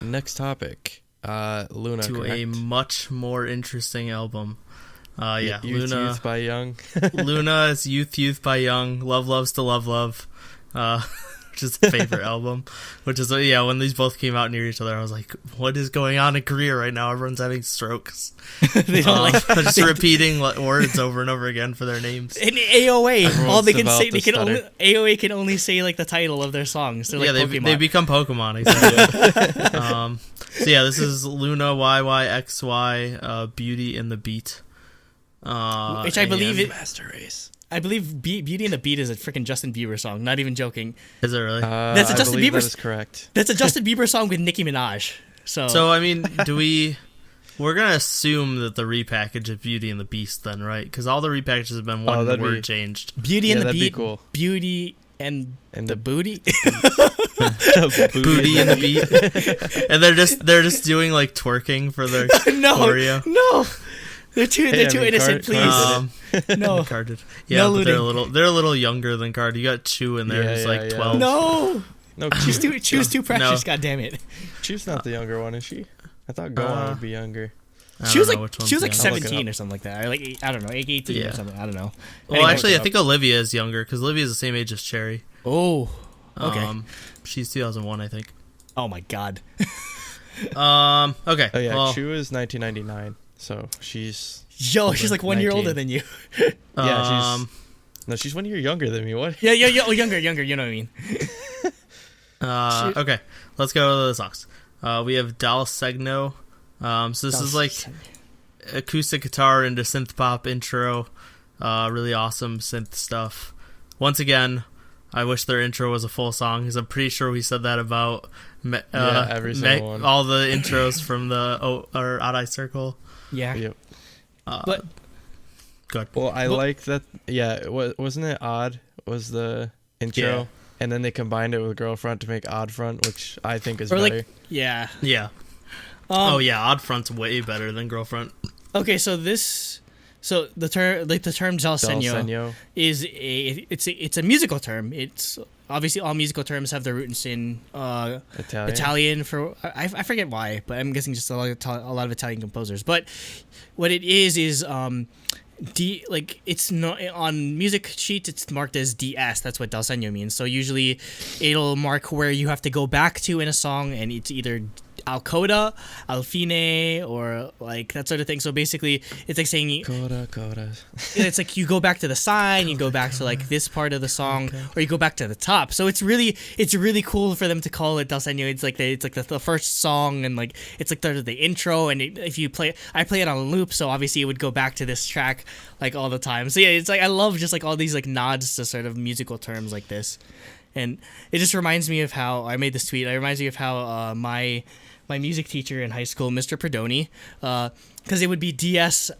next topic. Loona. To correct? a much more interesting album. Loona. Youth by Young. Loona is Youth by Young. Love Loves to Love. Which is the favorite album. Which is, when these both came out near each other, I was like, what is going on in Korea right now? Everyone's having strokes. They don't They're just repeating words over and over again for their names. In AOA, Everyone's all they can say, stutter. AOA can only say like the title of their songs. They're like Pokemon. They become Pokemon, exactly. This is LOONA yyxy, Beauty and the Beat. Which I believe Master Race. I believe Beauty and the Beat is a freaking Justin Bieber song. Not even joking. Is it really? That's a Justin Bieber. That is correct. That's a Justin Bieber song with Nicki Minaj. So I mean, we're gonna assume that the repackage of Beauty and the Beast, then, right? Because all the repackages have been one word changed. Beauty and the that'd be Beat. cool. Beauty and the Booty. Booty and the Beat, and they're just doing like twerking for their choreo. No. They're too innocent, please. No. Card did. Yeah, but they're a little younger than Card. You got Chu in there who's like 12. No. No, Chu's too precious, No. God damn it. Chu's not the younger one, is she? I thought Gohan would be younger. She was like which one's younger. 17 or something like that. Or like I don't know, 18 or something. I don't know. Well, Anyway, actually, I think Olivia is younger because Olivia is the same age as Cherry. Oh. Okay. She's 2001, I think. Oh my god. Okay. Oh yeah, well, Chu is 1999, so she's She's like 1 year 19. older than you. yeah, she's 1 year younger than me. What? Yeah, younger, you know what I mean. Okay, let's go to the songs. We have Dal Segno. So this is like acoustic guitar into synth pop intro. Really awesome synth stuff. Once again, I wish their intro was a full song because I'm pretty sure we said that about every single one. all the intros from the Odd Eye Circle. Yeah. Yep. But Good. Well, I like that. Yeah, wasn't it Odd was the intro, Yeah. and then they combined it with Girlfront to make Odd Front, which I think is better. like yeah. Odd Front's way better than Girlfront. Okay, so the term Dalsenyo is it's a musical term. It's obviously all musical terms have their roots in Italian for I forget why, but I'm guessing just a lot of Italian composers. But what it is it's not on music sheets. It's marked as DS. That's what Dalsenyo means. So usually it'll mark where you have to go back to in a song, and it's either al coda, al fine, or like that sort of thing. So basically, it's like saying Coda. it's like you go back to the side, you go back to like this part of the song, or you go back to the top. So it's really cool for them to call it Dalsenyo. It's like the first song, and like it's like the intro. And if you I play it on loop, so obviously it would go back to this track like all the time. So yeah, it's like I love just like all these like nods to sort of musical terms like this, and it just reminds me of how I made this tweet. It reminds me of how my music teacher in high school, Mr. Perdoni, because it would be DS,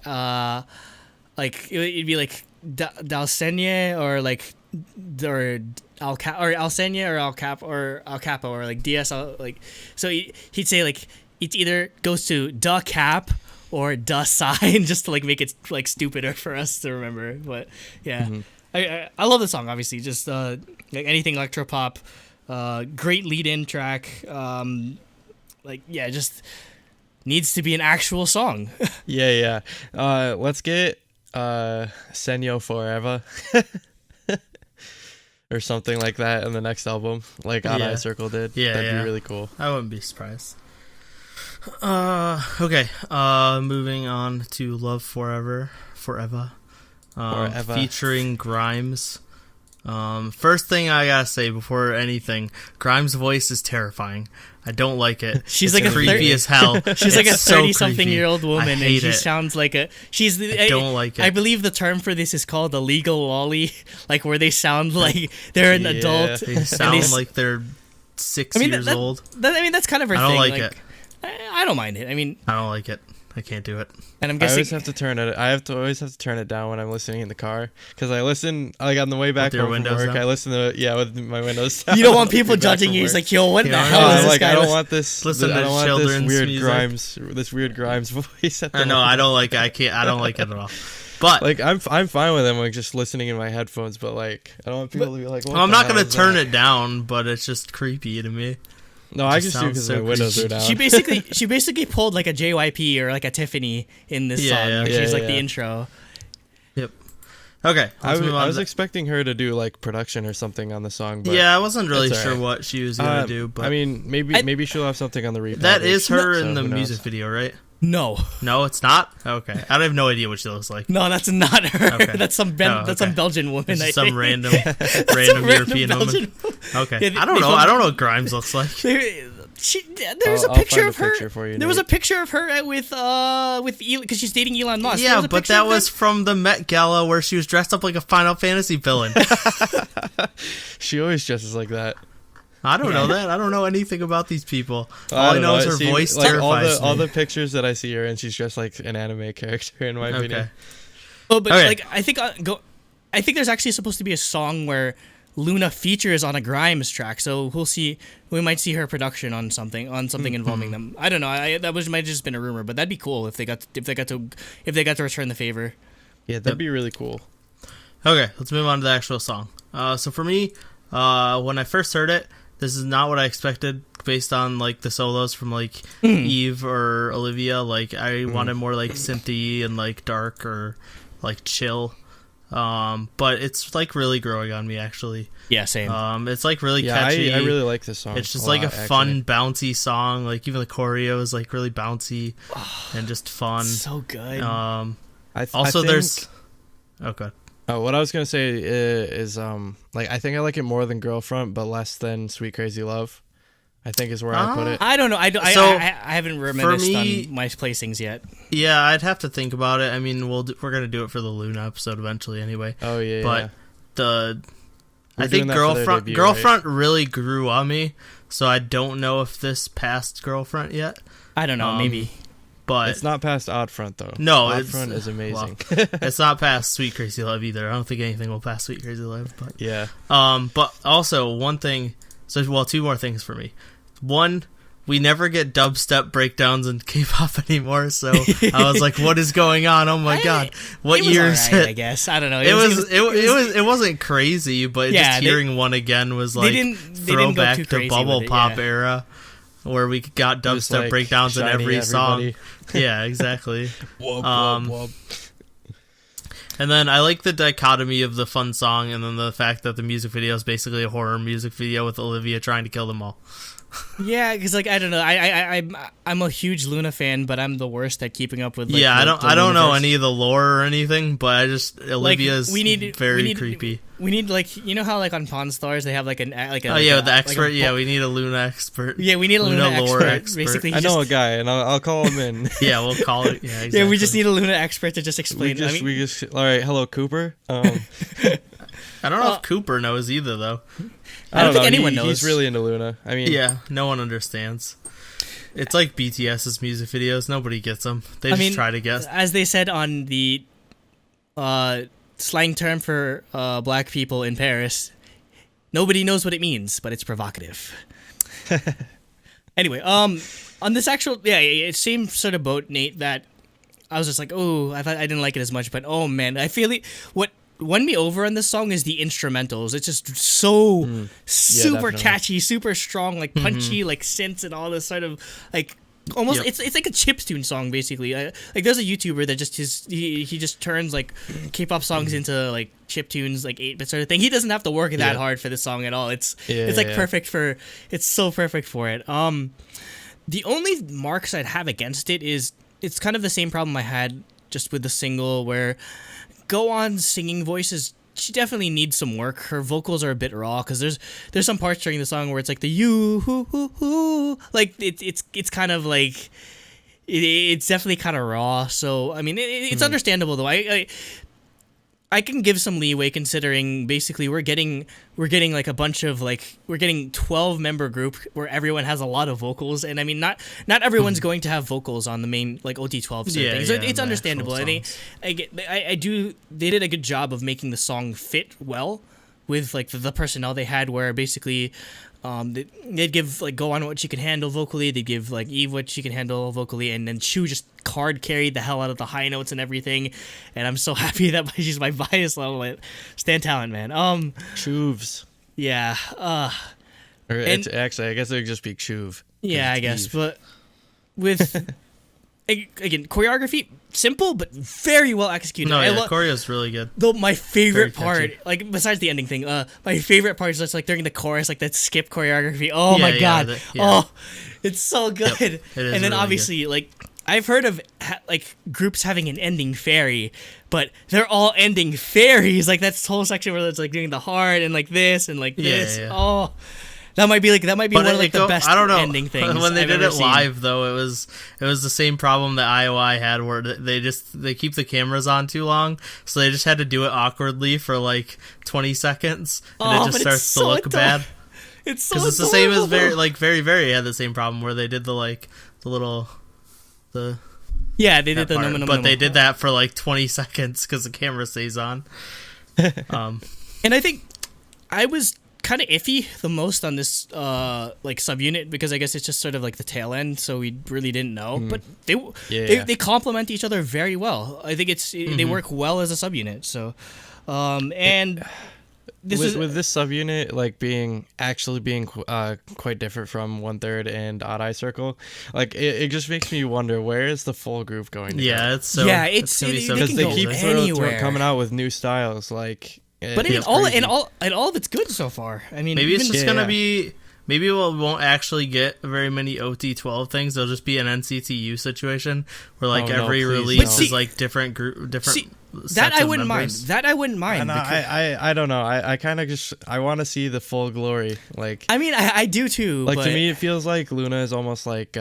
like it'd be like Dalsenye or like or Alsenye or Al Capo or like DS like. So he'd say like it either goes to da cap or da sign just to like make it like stupider for us to remember. But yeah, I love the song. Obviously, just like anything electropop, great lead-in track. Just needs to be an actual song. Yeah. Let's get Senyo Forever or something like that in the next album, like Odd Eye Circle did. Yeah, that'd be really cool. I wouldn't be surprised. Okay. Moving on to Love Forever, featuring Grimes. First thing I gotta say before anything, Grimes' voice is terrifying. I don't like it. She's it's like creepy as hell. She's like a so 30-something-year-old woman, and she it. sounds like a. I don't like it. I believe the term for this is called a legal lolly, like where they sound like they're an adult. They sound like they're 6 years old. That's kind of her thing. I don't like it. I don't mind it. I mean, I don't like it. I can't do it. And I'm guessing I always have to turn it down when I'm listening in the car, because I listen like on the way back home from work. Down? I listen to with my windows down. You don't want people judging you. It's like, yo, what the hell is this guy? I don't want this. Listen to children's music. This weird Grimes voice. I know. I don't like it. I don't like it at all. But like I'm fine with them, like just listening in my headphones. But like I don't want people to be like, I'm not gonna turn it down, but it's just creepy to me. No, I Just can see because sounds so my windows creepy. are down. She basically pulled like a JYP or like a Tiffany in this song. Yeah, Where yeah, she's like yeah. the intro. Yep. Okay, let's move on. I was to expecting her to do like production or something on the song. But yeah, I wasn't really it's sure alright. what she was gonna do, but I mean, maybe she'll have something on the repackage. that is her so in the who knows? music video, right? No, No, it's not. Okay, I have no idea what she looks like. no, that's not her. Okay. That's some Oh, some okay. Belgian woman. It's I just some think. random Some European Belgian woman. woman. Okay, Yeah, I don't they know. filmed- I don't know what Grimes looks like. There was a I'll picture find of a her. picture for you, There was a Nate. picture of her with because she's dating Elon Musk. There Yeah, was a but picture that of was them. from the Met Gala where she was dressed up like a Final Fantasy villain. She always dresses like that. I don't know that. I don't know anything about these people. All I I don't know is It her seems- voice like, terrifies all me. the pictures that I see her in, she's dressed like an anime character in my opinion. Okay. Oh, but Okay. like I think there's actually supposed to be a song where Luna features on a Grimes track, so we might see her production on something involving them. I don't know. Might have just been a rumor, but that'd be cool if they got to return the favor. Yeah, that'd be really cool. Okay, let's move on to the actual song. So for me, when I first heard it, this is not what I expected based on like the solos from like Eve or Olivia. Like I wanted more like synthy and like dark or like chill. But it's like really growing on me actually. Yeah, same. It's like really Yeah, catchy. I really like this song. It's just a like lot, a fun, actually. bouncy song. Like even the choreo is like really bouncy and just fun. So good. Also, there's okay. Oh, what I was gonna say is like I think I like it more than Girlfront, but less than Sweet Crazy Love. I think is where I put it. I don't know. I So, haven't for reminisced me- on my placings yet. Yeah, I'd have to think about it. I mean, we're gonna do it for the Luna episode eventually, anyway. Oh yeah, But yeah. I We're think doing that for their debut, Girlfront really grew on me, so I don't know if this passed Girlfront yet. I don't know. Maybe. But It's not past Oddfront though. No, it's- Oddfront is amazing. it's not past Sweet Crazy Love either. I don't think anything will pass Sweet Crazy Love. But Yeah. but also one thing. So two more things for me. One, we never get dubstep breakdowns in K-pop anymore. So I was like, "What is going on? Oh my god! What It was year is alright, I it?" guess. I don't know. It wasn't crazy, but Yeah, just hearing one again was like didn't go throwback too to crazy bubble with it, pop yeah. era, where we got Just, dubstep like, breakdowns in shiny every song. everybody. Yeah, exactly. Whoop, Um, whoop, whoop. And then I like the dichotomy of the fun song, and then the fact that the music video is basically a horror music video with Olivia trying to kill them all. Yeah, because like I don't know. I'm a huge Luna fan, but I'm the worst at keeping up with. Like, Yeah, the I don't know Lunaverse. any of the lore or anything, but I just Olivia's very need, creepy. We need like you know how like on Pawn Stars they have like an like a Oh yeah, like the a- expert. like a- We need a Luna expert. Yeah, we need a Luna lore expert. Basically, I know a guy, and I'll call him in. Yeah, we'll call it. Yeah, exactly. Yeah, we just need a Luna expert to just explain. we just all right. Hello, Cooper. I don't know if Cooper knows either, though. I don't think know. anyone knows. He's really into Luna. I mean, Yeah, no one understands. It's like BTS's music videos. Nobody gets them. They just try to guess. As they said on the slang term for black people in Paris, nobody knows what it means, but it's provocative. Anyway, on this actual, same sort of boat, Nate, that I was just like, oh, I thought I didn't like it as much, but oh man, I feel it. What won me over on this song is the instrumentals. It's just so super definitely. catchy, super strong, like punchy, like synths and all this sort of like almost. Yep. It's like a chiptune song basically. Like there's a YouTuber that just he just turns like K-pop songs into like chiptunes, like 8-bit sort of thing. He doesn't have to work that hard for this song at all. It's like perfect for. It's so perfect for it. The only marks I'd have against it is it's kind of the same problem I had just with the single where Go On's singing voice is she definitely needs some work. Her vocals are a bit raw because there's some parts during the song where it's like the you hoo hoo hoo like it's kind of like it's definitely kind of raw. So I mean it's understandable though. I can give some leeway considering basically we're getting like a bunch of like we're getting 12-member group where everyone has a lot of vocals, and I mean not everyone's going to have vocals on the main like OT12 sort of thing. So it's understandable. I think I do they did a good job of making the song fit well with like the personnel they had, where basically they'd give like Go On what she can handle vocally, they'd give like Eve what she can handle vocally, and then Chu just card carried the hell out of the high notes and everything, and I'm so happy that she's my bias level at Stan Talent, man. Chuves. Yeah. Or And- actually, I guess it would just be Chuv. Yeah, I guess. But with again, choreography simple but very well executed. No, I yeah, choreo's really good. Though my favorite Very part, like besides the ending thing, my favorite part is just like during the chorus, like that skip choreography. Oh my god! Oh, it's so good. It is and then really obviously, like I've heard of like groups having an ending fairy, but they're all ending fairies. Like that's whole section where it's like doing the heart and like this and like this. Yeah. Oh. That might be one of like the best I don't know. ending things. When they I've did ever it seen. live, though, it was the same problem that IOI had, where they keep the cameras on too long, so they just had to do it awkwardly for like 20 seconds, and it just starts to look bad. It's so because it's the same as very had the same problem where they did the little. Yeah, they did the part, but they did that for like 20 seconds because the camera stays on. And I think I was kind of iffy the most on this like subunit because I guess it's just sort of like the tail end, so we really didn't know. But they complement each other very well. I think they work well as a subunit. So and with this subunit like being quite different from 1/3 and Odd Eye Circle, like it just makes me wonder where is the full group going to go? It's gonna be so because they keep anywhere. coming out with new styles like. But all of it's good so far. I mean, maybe it's just gonna be. Maybe we won't actually get very many OT12 things. It'll just be an NCTU situation where like every release is like different that I wouldn't mind. That I wouldn't mind. I don't know. I kind of just I want to see the full glory. Like I mean, I do too. Like to me, it feels like LOONA is almost like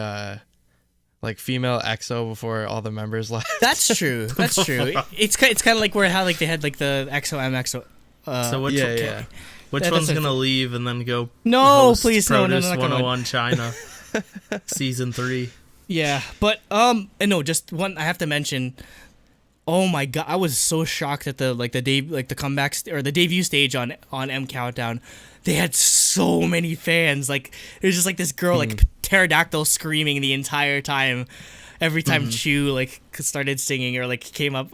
female EXO before all the members left. That's true. That's true. It's kind of like where how like they had like the EXO MXO. So which one's gonna leave and then go? No, please, no, 101 China, season 3. Yeah, but and no, just one. I have to mention. Oh my god, I was so shocked at the comeback or the debut stage on M Countdown. They had so many fans. Like there's just like this girl like pterodactyl screaming the entire time. Every time Chu like started singing or like came up.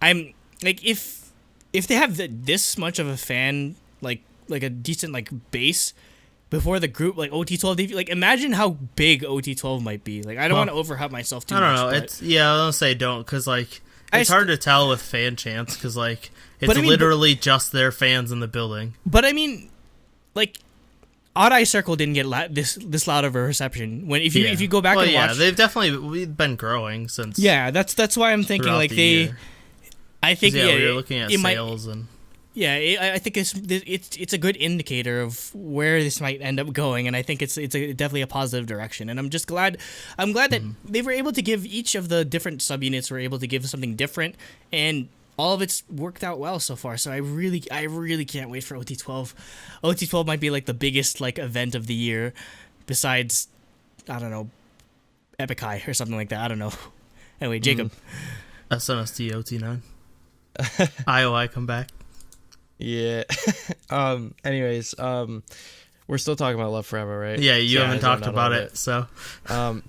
I'm like if they have this much of a fan like a decent like base before the group like OT12 debut, like imagine how big OT12 might be. Like I don't want to overhype myself too much. I don't know. It's I don't say don't because like it's hard to tell with fan chants because like it's literally just their fans in the building. But I mean, like Odd Eye Circle didn't get this loud of a reception. When if you go back and watch, they've definitely been growing since. Yeah, that's why I'm thinking like year. I think we're looking at sales and. Yeah, I think it's a good indicator of where this might end up going, and I think it's definitely a positive direction. And I'm just glad that they were able to give each of the different subunits were able to give something different, and all of it's worked out well so far. So I really can't wait for OT12. OT12 might be like the biggest like event of the year, besides I don't know, Epic High or something like that. I don't know. Anyway, Jacob. SNSD OT9. IOI come back. Yeah. Anyways, we're still talking about Love Forever, right? Yeah, you haven't talked about it, so.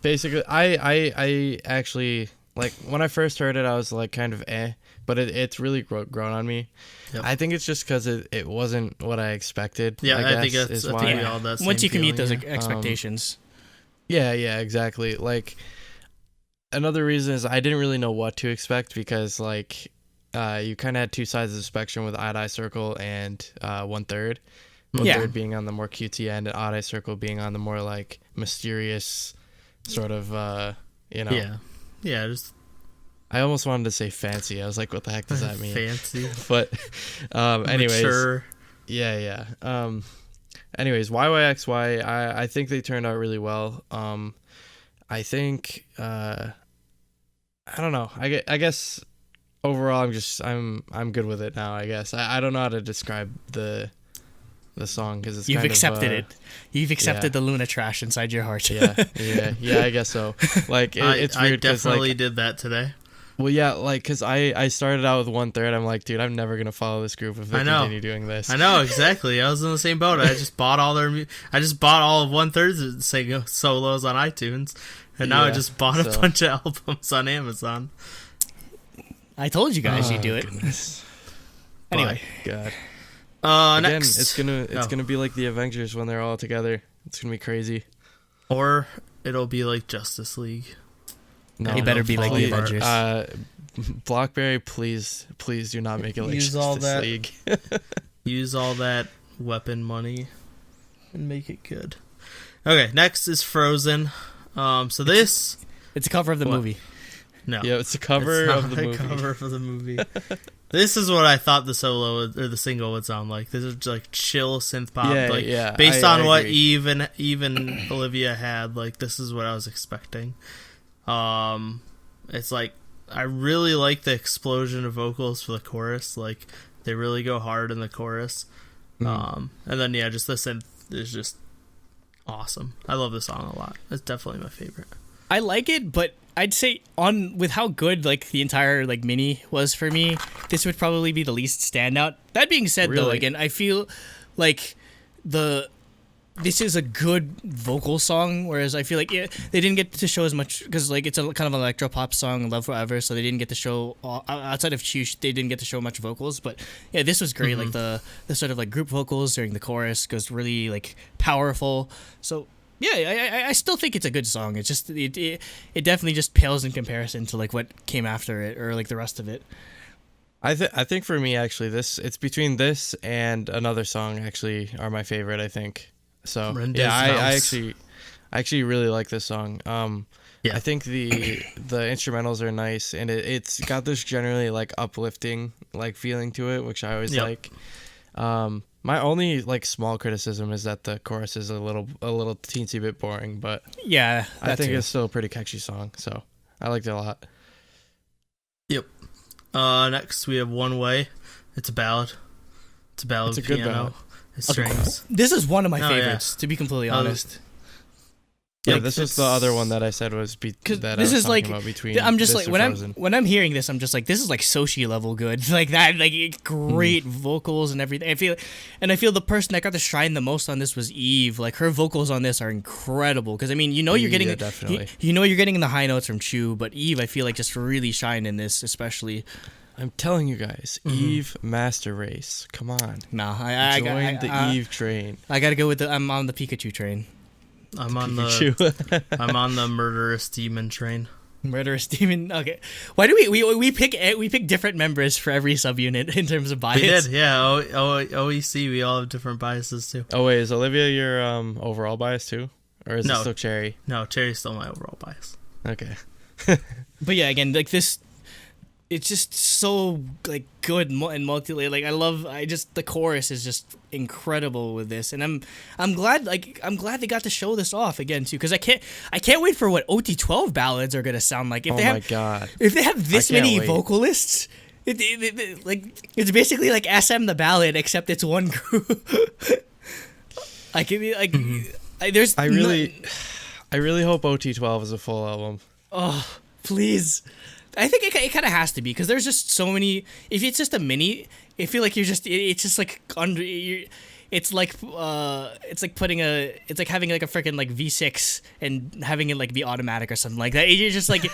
Basically, I actually like when I first heard it, I was like kind of but it's really grown on me. Yep. I think it's just because it wasn't what I expected. Yeah, I think that's is why. why. All that Once you can meet those yeah. expectations. Yeah, exactly. Like another reason is I didn't really know what to expect because like. You kind of had two sides of the spectrum with Odd Eye Circle and 1/3. 1/3 being on the more QT end, and Odd Eye Circle being on the more like mysterious sort of, Yeah, just. I almost wanted to say fancy. I was like, what the heck does that mean? Fancy. But, anyways. Mature. Yeah. Anyways, YYXY, I think they turned out really well. I think, I don't know. I guess. Overall, I'm good with it now. I guess I don't know how to describe the song because it's you've accepted it. You've accepted the LOONA trash inside your heart. yeah. I guess so. Like it's weird. I definitely did that today. Well, yeah, like because I started out with 1/3. I'm like, dude, I'm never gonna follow this group if they continue doing this. I know exactly. I was in the same boat. I just bought all of 1/3's solos on iTunes, and now I just bought a bunch of albums on Amazon. I told you guys you'd do it. Goodness. Anyway. God. Again, Next. it's gonna be like the Avengers when they're all together. It's gonna be crazy. Or it'll be like Justice League. No, It better be like the apart. Avengers. Blackberry, please do not make it like Use all Justice that. League. Use all that weapon money and make it good. Okay, next is Frozen. So this It's a cover of the What? movie. no, Yeah, it's a cover it's not of the a movie. cover for the movie. This is what I thought the solo or the single would sound like. This is like chill synth pop, Yeah, like yeah, based I on what agree. even Olivia had. Like this is what I was expecting. It's like I really like the explosion of vocals for the chorus. Like they really go hard in the chorus. And then yeah, just the synth is just awesome. I love the song a lot. It's definitely my favorite. I like it, but I'd say with how good like the entire like mini was for me, this would probably be the least standout. That being said, though, Really? again, I feel like this is a good vocal song, whereas I feel like they didn't get to show as much because like it's a kind of an electro pop song, Love Forever, so they didn't get to show outside of Chew, they didn't get to show much vocals. But yeah, this was great. Like the sort of like group vocals during the chorus goes really like powerful. So yeah, I still think it's a good song. It's just it definitely just pales in comparison to like what came after it or like the rest of it. I think for me actually it's between this and another song actually are my favorite. I think so. Renda's Yeah, I House. actually really like this song. Yeah. I think the instrumentals are nice and it's got this generally like uplifting like feeling to it, which I always Yep. like. My only like small criticism is that the chorus is a little teensy bit boring, but Yeah, I think too. it's still a pretty catchy song, so I liked it a lot. Yep. Next we have One Way. It's a ballad. It's a ballad It's a with good piano. ballad. It's strings. This is one of my Oh, yeah. favorites, to be completely honest. Yeah, Like, this was the it's- other one that I said was Because that this I was is like, talking about between I'm just this like or when I'm hearing this, I'm just like, this is like Sochi level good, like that, like great vocals and everything. I feel the person that got to shine the most on this was Eve. Like her vocals on this are incredible. Because I mean, you're getting Yeah, definitely. you're getting the high notes from Chew, but Eve, I feel like just really shine in this, especially. I'm telling you guys, Eve Master Race. Come on. Nah, I Join the Eve train. I gotta go with I'm on the Pikachu train. I'm on Pikachu. I'm on the murderous demon train. Murderous demon. Okay, why do we pick different members for every subunit in terms of bias? We did, yeah. OEC, we all have different biases too. Oh wait, is Olivia your overall bias too, or is it No. still Cherry? No, Cherry's still my overall bias. Okay. But yeah, again, like this, it's just so like good and multi-layered. Like the chorus is just incredible with this, and I'm glad they got to show this off again too, because I can't wait for what OT12 ballads are gonna sound like. Oh my god. If they have this I can't many wait. vocalists, like it's basically like SM the ballad, except it's one group. I can be like, there's I really hope OT12 is a full album. Oh, please. I think it kind of has to be, because there's just so many. If it's just a mini, I feel like it's just like it's like having like a freaking like V6 and having it like be automatic or something like that. You're just like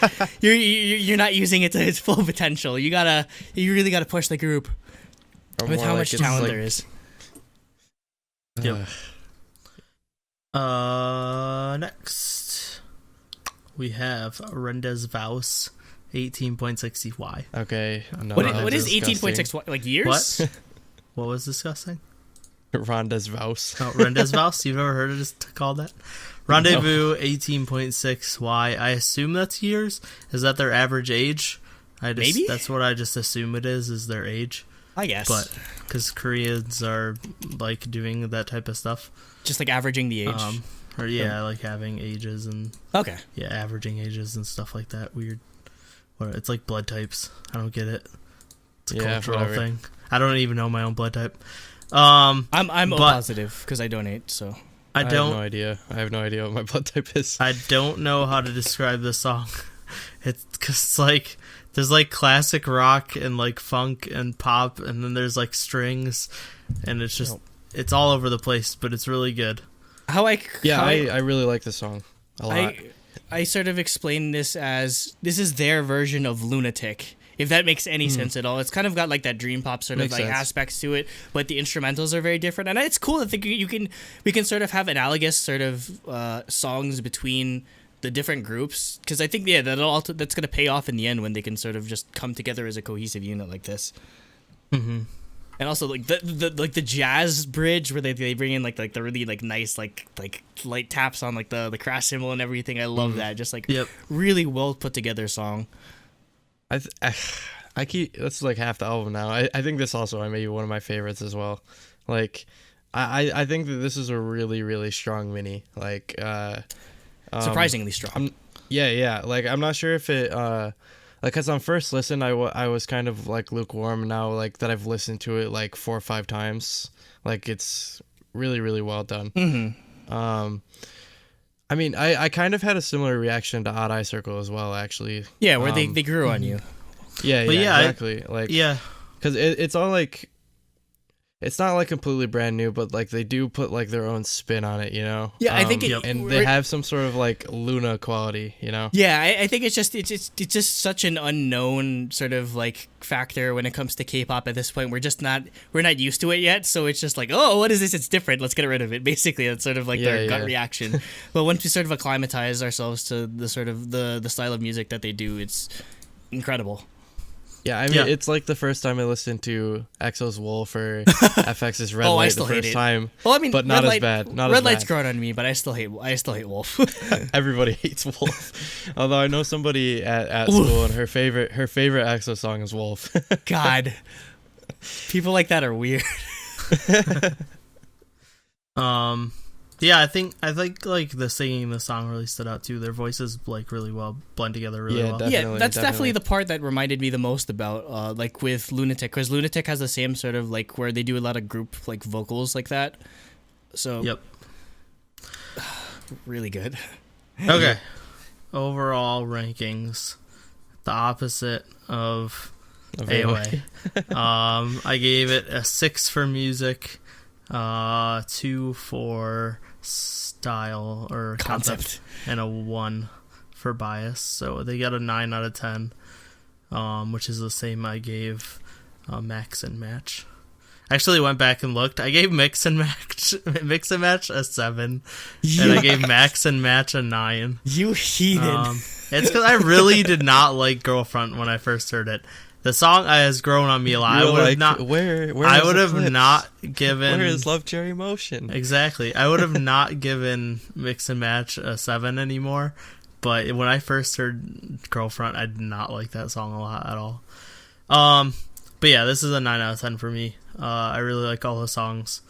you're not using it to its full potential. You really gotta push the group Or with more how like much it's talent like- there is. Yep. Next we have Renda's Vows, 18.60Y. Okay. No, What that's is disgusting. 18.6 like years? What? What was disgusting? Rhonda's Vows. Oh, Renda's Vows? You've ever heard it just called that? Rendezvous, 18.6Y. I assume that's years. Is that their average age? Maybe? That's what I just assume it is their age. I guess. But because Koreans are like doing that type of stuff. Just like averaging the age. Or yeah, like having ages and Okay. yeah, averaging ages and stuff like that. Weird. What? It's like blood types. I don't get it. It's a Yeah, cultural whatever. thing. I don't even know my own blood type. I'm but- positive because I donate. So I I have don't. no idea. I have no idea what my blood type is. I don't know how to describe this song. It's because like there's like classic rock and like funk and pop, and then there's like strings, and it's just it's all over the place, but it's really good. I really like this song a lot. I sort of explain this as this is their version of Lunatic. if that makes any sense at all. It's kind of got like that dream pop sort of Makes like sense. aspects to it, but the instrumentals are very different, and it's cool that we can sort of have analogous sort of songs between the different groups, because I think that's going to pay off in the end when they can sort of just come together as a cohesive unit like this. Mm-hmm. And also like the jazz bridge where they bring in like the really like nice like light taps on like the crash cymbal and everything. I love that. Just like really well put together song. I keep that's like half the album now. I think this also may be one of my favorites as well. Like I think that this is a really, really strong mini. Like Surprisingly strong. Yeah. Like I'm not sure if it like, cause on first listen I was kind of like lukewarm. Now like that I've listened to it like 4 or 5 times, like it's really, really well done. Mm-hmm. I mean I kind of had a similar reaction to Odd Eye Circle as well, actually. Yeah, where they grew on you. Yeah, exactly. Yeah, cause it's all like, it's not like completely brand new, but like they do put like their own spin on it, you know. Yeah, I think and they have some sort of like LOONA quality, you know. Yeah, I think it's just such an unknown sort of like factor when it comes to K-pop at this point. We're not used to it yet, so it's just like, oh, what is this? It's different. Let's get rid of it. Basically, that's sort of like their gut reaction. But once we sort of acclimatize ourselves to the sort of the style of music that they do, it's incredible. Yeah, I mean, it's like the first time I listened to EXO's Wolf or FX's Red Light the first time. Well, I mean, but not as bad. Red Light's grown on me, but I still hate Wolf. Everybody hates Wolf. Although I know somebody at school and her favorite EXO song is Wolf. God, people like that are weird. Yeah, I think like the singing in the song really stood out too. Their voices like really well blend together really well. That's definitely the part that reminded me the most about like with Lunatic, because Lunatic has the same sort of like where they do a lot of group like vocals like that. So really good. Okay. Overall rankings, the opposite of AOA. I gave it a 6 for music, 2 for style or concept, and a 1 for bias. So they got a 9 out of 10, which is the same I gave Max and Match. I actually went back and looked. I gave Mix and Match a 7, and I gave Max and Match a 9. You heathen. It's because I really did not like Girlfront when I first heard it. The song has grown on me a lot. I would have not. I would have not given. Where is Love Cherry Motion? Exactly. I would have not given Mix and Match a 7 anymore. But when I first heard Girlfront, I did not like that song a lot at all. But yeah, this is a 9 out of 10 for me. I really like all the songs.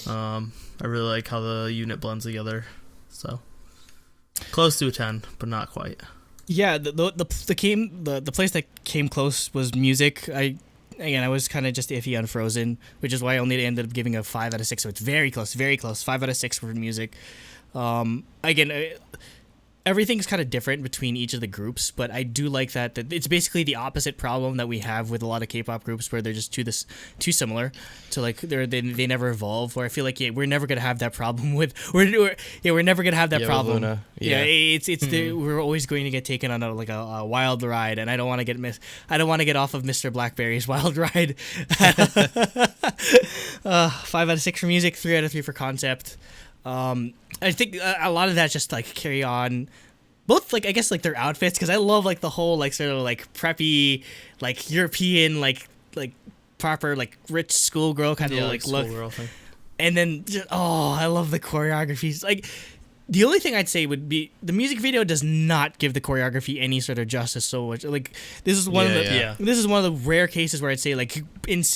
I really like how the unit blends together. So close to a 10, but not quite. Yeah, the place that came close was music. I was kind of just iffy on Frozen, which is why I only ended up giving a 5 out of 6. So it's very close, 5 out of 6 for music. Everything's kind of different between each of the groups, but I do like that it's basically the opposite problem that we have with a lot of K-pop groups, where they're just too similar to like they never evolve. Where I feel like we're never gonna have that problem with we're never gonna have that problem. LOONA. We're always going to get taken on a wild ride, and I don't want to get off of Mr. Blackberry's wild ride. 5 out of 6 for music, 3 out of 3 for concept. I think a lot of that just like carry on both like I guess like their outfits, because I love like the whole like sort of like preppy like European like proper like rich schoolgirl kind of like look, thing. And then I love the choreographies. Like the only thing I'd say would be the music video does not give the choreography any sort of justice. So much like this is one of the rare cases where I'd say like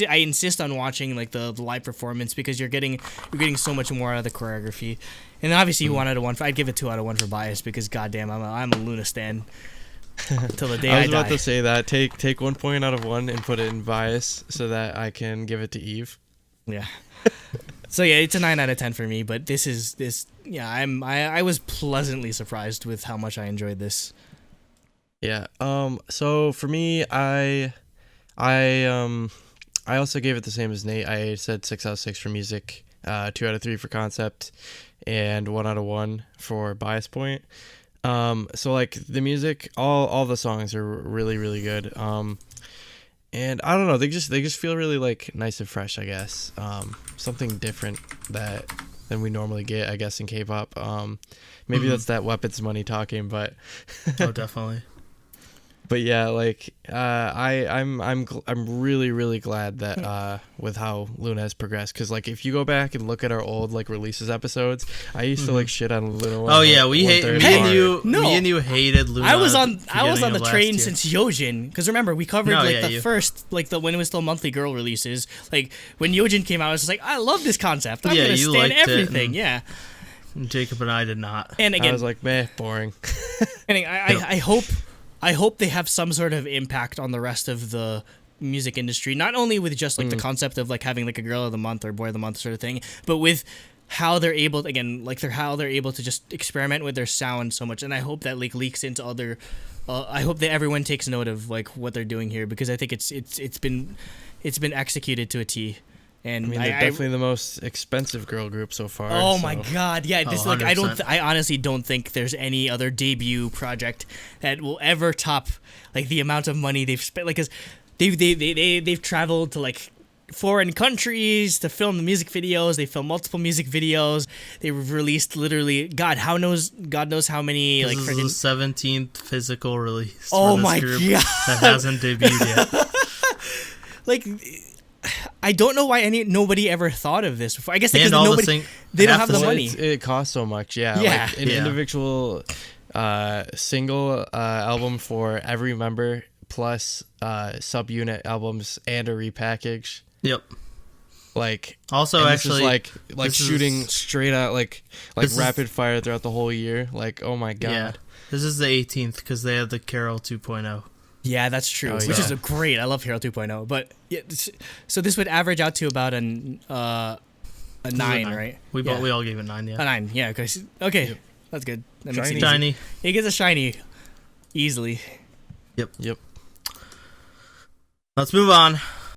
I insist on watching like the live performance, because you're getting so much more out of the choreography. And obviously you 1 out of 1. I'd give it 2 out of 1 for bias, because goddamn I'm a LOONA stan till the day I die. I was about to say that take 1 point out of 1 and put it in bias so that I can give it to Eve. Yeah. So yeah, it's a 9 out of 10 for me, but I was pleasantly surprised with how much I enjoyed this. Yeah. So for me, I also gave it the same as Nate. I said 6 out of 6 for music, 2 out of 3 for concept, and 1 out of 1 for bias point. So like the music, all the songs are really really good. And I don't know, they just feel really like nice and fresh, I guess. Something different than we normally get, I guess, in K-pop. Maybe that's that Weapons Money talking, but Oh, definitely. But yeah, like I'm really really glad that with how Luna has progressed, because like if you go back and look at our old like releases episodes, I used to like shit on Luna. Oh yeah, me and you hated Luna. I was on the train year. since Yojin, because remember we covered first when it was still monthly girl releases. Like when Yojin came out, I was just like, I love this concept. I'm gonna stand everything. Yeah. Jacob and I did not. And again, I was like, meh, boring. And I hope they have some sort of impact on the rest of the music industry, not only with just like the concept of like having like a girl of the month or boy of the month sort of thing, but with how they're able to, how they're able to just experiment with their sound so much. And I hope that like leaks into other. I hope that everyone takes note of like what they're doing here, because I think it's been executed to a T. And I mean, they're definitely the most expensive girl group so far. Oh my god, yeah! This like 100%. I honestly don't think there's any other debut project that will ever top like the amount of money they've spent. Like, cause they've traveled to like foreign countries to film the music videos. They filmed multiple music videos. They've released literally God knows how many like. This is the 17th physical release. Oh for this my group god! That hasn't debuted yet. Like, I don't know why nobody ever thought of this before. I guess because they don't have the money. It costs so much. Yeah. Yeah. Like an individual single album for every member, plus subunit albums and a repackage. Yep. Like also actually like shooting straight out like rapid fire throughout the whole year. Like, oh my god. Yeah. This is the 18th because they have the Carol 2.0. Yeah, that's true. Oh, which is great. I love Hero 2.0. But yeah, so this would average out to about a 9, right? We all gave it 9. Yeah. A 9. Yeah. Okay. That's good. That makes it shiny. Easy. It gets a shiny easily. Yep. Yep. Let's move on.